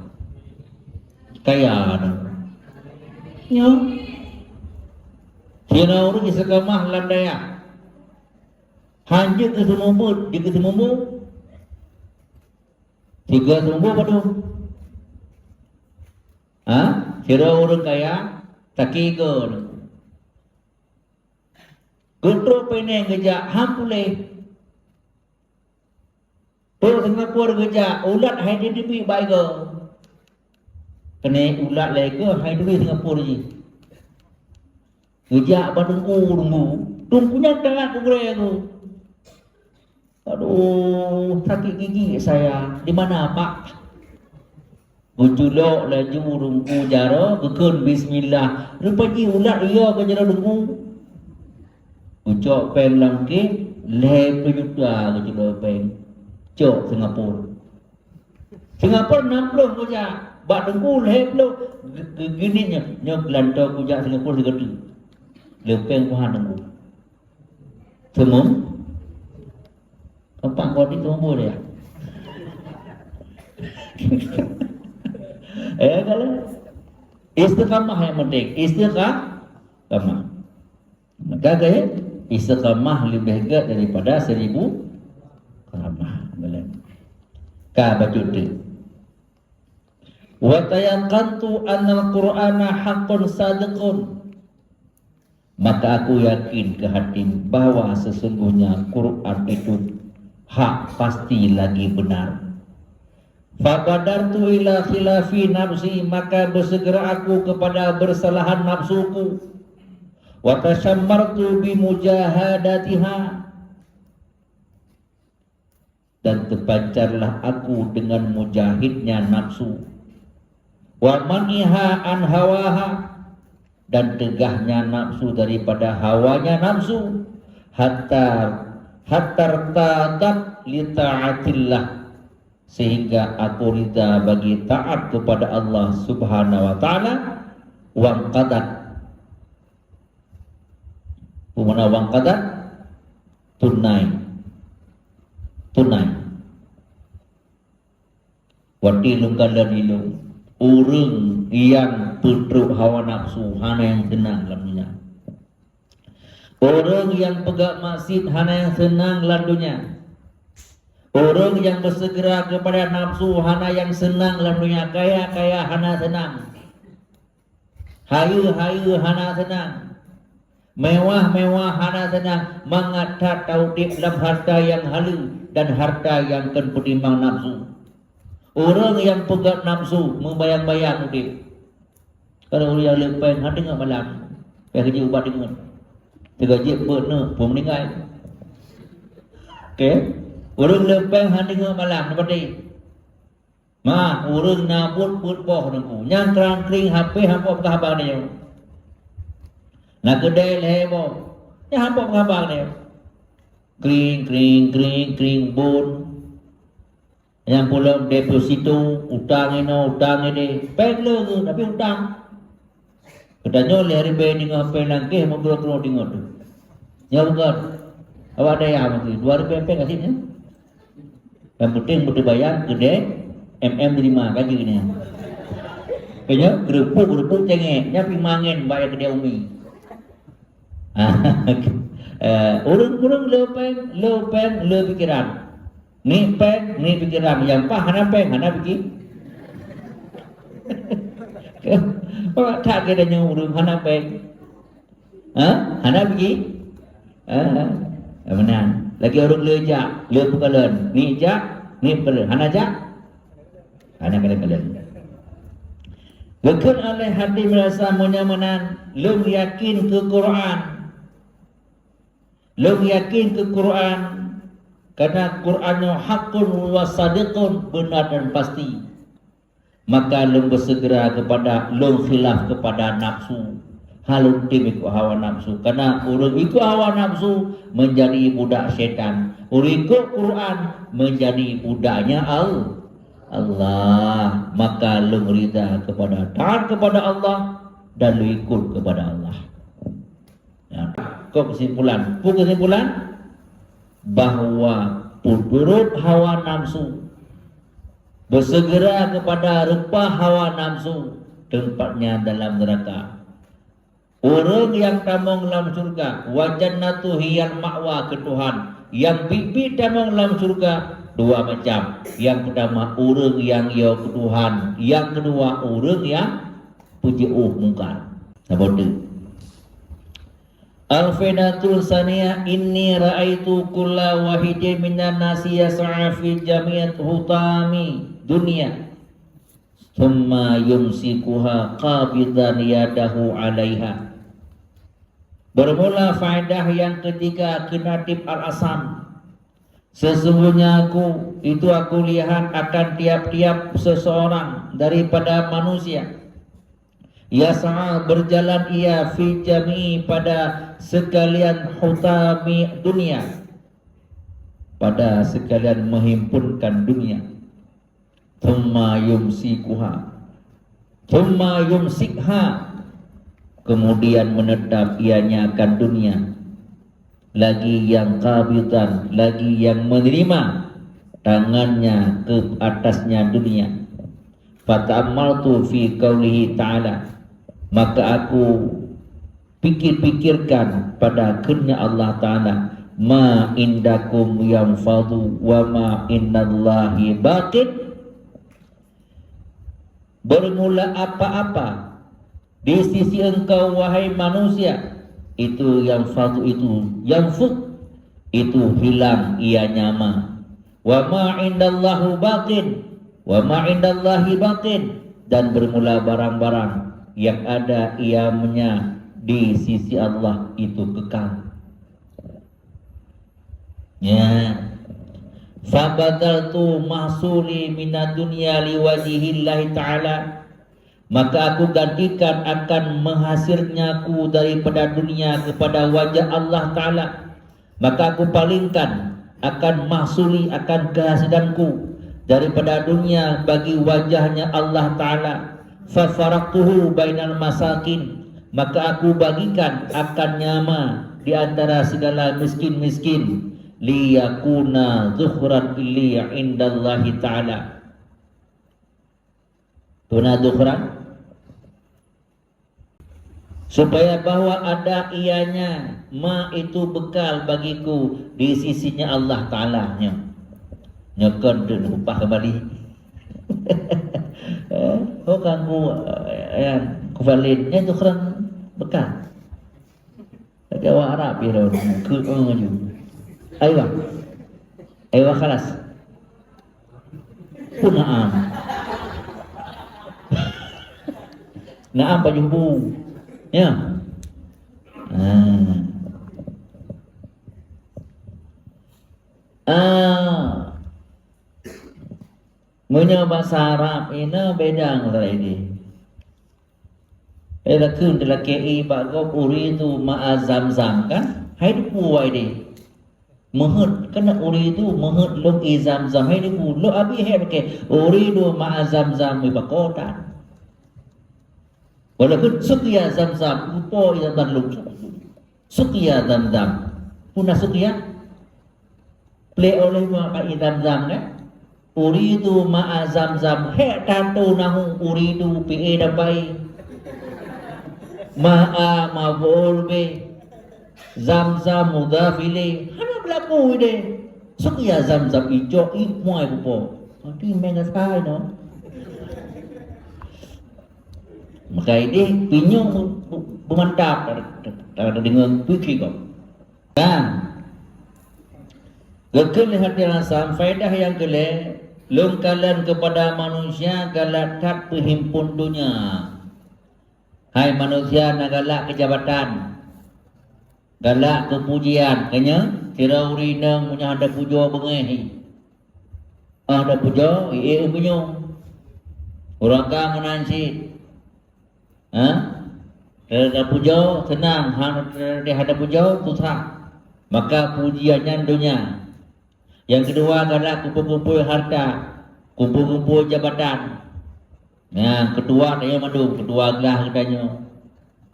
kaya Tiada orang istiqamah landaya. Hanya ke semua, di ke semua. Tiga semua padu. Tiada orang kaya tak kira. Kontrol peneng kerja hampule. Per Singapura kerja ulat hai di tepi baik ke. Kena ulat lagi ke hai di Singapura je. Kerja apa tunggunya tangan aku aku. Aduh, sakit gigi saya. Di mana Pak? Buculok laju rungku jaro kekun bismillah. Rupanya ulat iya ke jaro rungku. Ucok peng langke lep juta ke jaro peng. Cok Singapura. Singapura 60 kerja. Bak rungku lep lo gini nyok lantau kerja Singapura segede. Lepeng Tuhan rungku. Semua tempat kau di tumbuh dia. Kalau istiqamah yang penting, istiqamah. Maka gaya istiqamah lebih hebat daripada 1000 karamah. Ka bajude. Wa tayaqantu anna al-Qur'ana haqqun sadiqun. Maka aku yakin ke hati bahwa sesungguhnya Quran itu hak, pasti lagi benar. Fabadartu ila khilafi nafsi, maka bersegera aku kepada bersalahan nafsuku. Wa tasyammartu bi mujahadatiha, dan terpancarlah aku dengan mujahidnya nafsu. Wa maniha an hawaha, dan tegahnya nafsu daripada hawanya nafsu. Hatta tadat li ta'atillah, sehingga aku rida bagi taat kepada Allah Subhanahu wa taala. Wang qadat, pemana wang qadat tunai wati lungkadanilu urang yang putruk hawa nafsu hana yang senang lalunya. Orang yang pegak maksiat hana yang senang lalunya. Orang yang bersegera kepada nafsu hana yang senang lalunya. Kaya hana senang. Hayu hana senang. Mewah hana senang. Mengatat taudib dalam harta yang halu dan harta yang ketimbang nafsu. Orang yang pegat nafsu membayang-bayang udip. Kalau orang yang lepas hati dengan malam, pergi kerja ubat dengan 3 jip benar pun meninggal. Okey, orang lepas hati dengan malam seperti orang nabut boh nunggu yang kerang-kering HP hampa khabar dia. Nak kedai lebo, yang hampa khabar dia. Kering bon. Yang pula deposito, utang ini, peglo tu, tapi utang. Katanya oleh hari bayi dengan apa langkah, mau keluar dengan tu. Ya bukan, awak ada yang mesti 2 ribu kasihnya. Yang penting betul bayar, gede, terima gaji ni. Kayaknya gerupuk cengek, nyapi mangin bayar gede umi. Orang lepeng, pikiran. Ni pikiran yang pah hana fikir. Pak tak kira nyurung hana peng. Hana fikir. Benar. Lagi orang lejak, pekalan. Ni pekalan. Hana kalen. Lekun oleh hati merasa menyamanan, lum yakin ke Quran. Karena Qurannya hakun wa sadiqun, benar dan pasti. Maka lum bersegera kepada lum khilaf kepada nafsu. Halun tim ikut hawa nafsu. Karena orang ikut hawa nafsu menjadi budak syaitan. Orang ikut Quran menjadi budaknya Allah. Maka lum rida kepada taat kepada Allah dan lu ikut kepada Allah. Ya. Kesimpulan bahwa turut hawa nafsu, bersegera kepada rupa hawa nafsu, tempatnya dalam neraka. Orang yang tamong dalam surga, wa jannatu hiyal ma'wa ke Tuhan. Yang bibi tamong dalam surga dua macam. Yang pertama orang yang ya ke Tuhan, yang kedua orang yang puji mungkar. Apa tu? Al-Finatul Saniyah inni ra'aitu kulla wahidin minan nasi yas'a fi jami'at hutami dunia thumma yumsikuha qabidan yadahu 'alaiha. Bermula faedah yang ketiga Kinatib Al-Asam. Sesungguhnya aku lihat akan tiap-tiap seseorang daripada manusia, yas'a berjalan ia fi jami'i pada sekalian hutami dunia, pada sekalian menghimpunkan dunia. Thumma yumsikha, kemudian menetap ianya akan dunia, lagi yang qabidan, lagi yang menerima tangannya ke atasnya dunia. Fata'ammaltu fi qaulihi ta'ala, maka aku pikir-pikirkan pada firman Allah Ta'ala, ma indakum yanfadu wa ma innallahi baqin. Bermula apa-apa di sisi engkau wahai manusia, itu yang fadu, itu yang fud, itu hilang ianya ma. Wa ma indallahu baqin, wa ma indallahi baqin, dan bermula barang-barang yang ada ianya di sisi Allah itu kekal. Ya. Fabadaltu mahsuli minad dunya liwajihillahi ta'ala, maka aku gantikan akan menghasilnya aku daripada dunia kepada wajah Allah Ta'ala. Maka aku palingkan akan mahsuli, akan kehasilanku daripada dunia bagi wajahnya Allah Ta'ala. Fafaraktuhu bainal masakin, maka aku bagikan akan nyama di antara segala miskin-miskin, liyakuna zukhran li indallahi ta'ala. Tuna zukhran, supaya bahwa ada ianya ma itu bekal bagiku di sisinya Allah Ta'ala. Nyokon dulu upah kembali. Oh kamu yang kuvalinnya zukhran bekal. Ada orang Arab ya, ke je. Aywa khalas. Naam. Naam pajumbu. Ya. Punya bahasa Arab ini beda antara ini. Ela kun de la KI bago uridu ma'a zamzam kan? Hai puai de. Mahut kena uridu mahut log i zamzam hai pu lo abi hai ke uridu ma'a zamzam mi bakotan. Walaupun sukiya zamzam upo ida dan log. Sukiya zamzam. Puna sukiya play oleh ma i zamzam kan? Uridu ma'a zamzam hai tantu nahu uridu pi dapai. Ma'a maf'ul bi zamzam mudhaf ilaih. Hana berlaku ide. Sukiya zamzam ijo ikmuai bupo. Nanti mengat kai no. Maka ini pinyong bermantap dengan fikir kau. Dan kekal lihat dalam faedah yang kelih, lengkalan kepada manusia galakat perhimpun dunia. Hai manusia nak galak kejabatan, galak kepujian, kanya kira urinang punya ada pujo bengehi. Ada pujo, punya orang kah menansi. Ada pujo senang, dia ada pujo susah. Maka pujiannya dunia. Yang kedua galak kumpul-kumpul harta, kumpul-kumpul jabatan. Nah, kedua dia madu, kedua gelah katanya.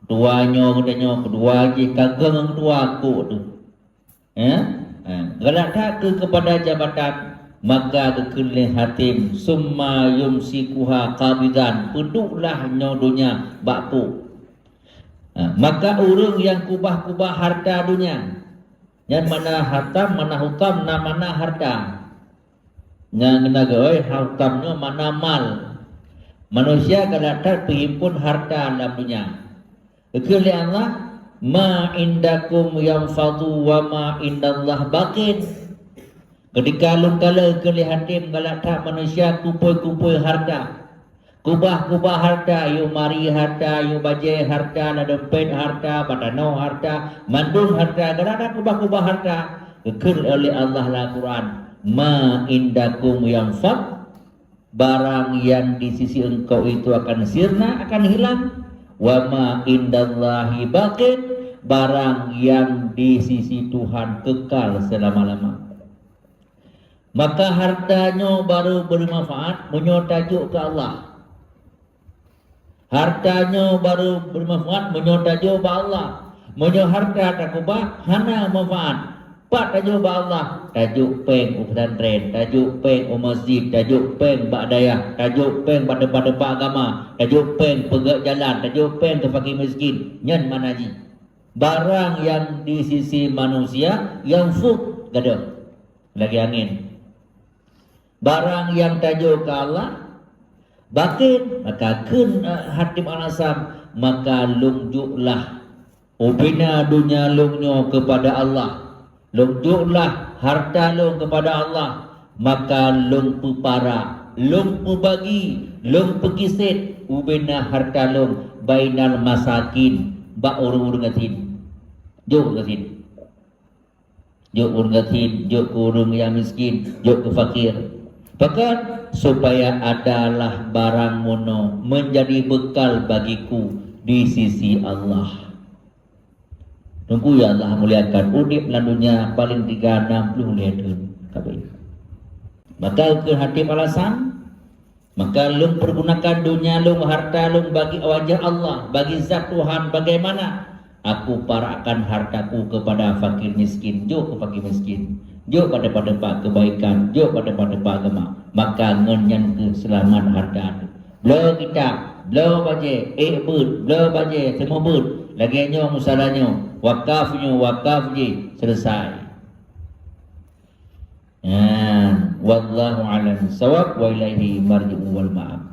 Keduanya katanya, kedua je kageng kedua aku tu. Galak tak kepada jabatan, maka kekelih hatim summa yumsikuha qabidan, peduklah nyodonya bakpu. Maka orang yang kubah-kubah harta dunia, yang mana hatam, mana hutam, mana harta, yang nagawai hutamnya mana mal. Manusia kadang-kadang berhimpun harta dalam dunia. Kali Allah, ma indakum yanfadu wa ma indallah baqin. Ketika lungkala kelihatim galak manusia kumpul-kumpul harta. Kubah-kubah harta, yu mari harta, yu bajai harta, na dompet harta, badano harta, mandung harta, kadang-kadang kubah-kubah harta. Kekal oleh Allah la Quran, ma indakum yanfad, barang yang di sisi engkau itu akan sirna, akan hilang. Wa ma indallahi baqin, barang yang di sisi Tuhan kekal selama-lama. Maka hartanya baru bermanfaat menyotajuk ke Allah. Hartanya baru bermanfaat menyotajuk ke Allah. Menyo harta tak kubah hana manfaat. Pak tajuk ba Allah, tajuk peng pesantren, tajuk peng masjid, tajuk peng bak dayah, tajuk peng pada agama, tajuk peng pegak jalan, tajuk peng ke fakir miskin, nyan manaji. Barang yang di sisi manusia yang fuk gada lagi angin. Barang yang tajuk ke Allah bakin, maka kun hatim al-asam, maka lungjuklah ubina dunia lungnyo kepada Allah. Lungjuklah harta lung kepada Allah, maka lung pupara, lung pubagi, lung pekisit ubina harta lung bainal masakin, ba urung ngatin. Juk ngatin. Juk urung ngatin, juk urung yang miskin, juk ke fakir. Bahkan supaya adalah barang mono menjadi bekal bagiku di sisi Allah. Tunggu ya Allah muliakan udip lalunya paling 360 lehun kabeh. Maka ke hati alasan, maka lung pergunakan dunia lung harta lung bagi wajah Allah, bagi zat Tuhan. Bagaimana aku parakan hartaku kepada fakir miskin, jo ke fakir miskin, jo pada kebaikan, jo pada agama, maka ngenyan keselamatan harta. Belo kita, belo baje, belo baje, semua bud. Lagi nyo musalahnya, wakaf je selesai. Wallahu a'lam bissawab wa ilaihi marji'u wal ma'ab.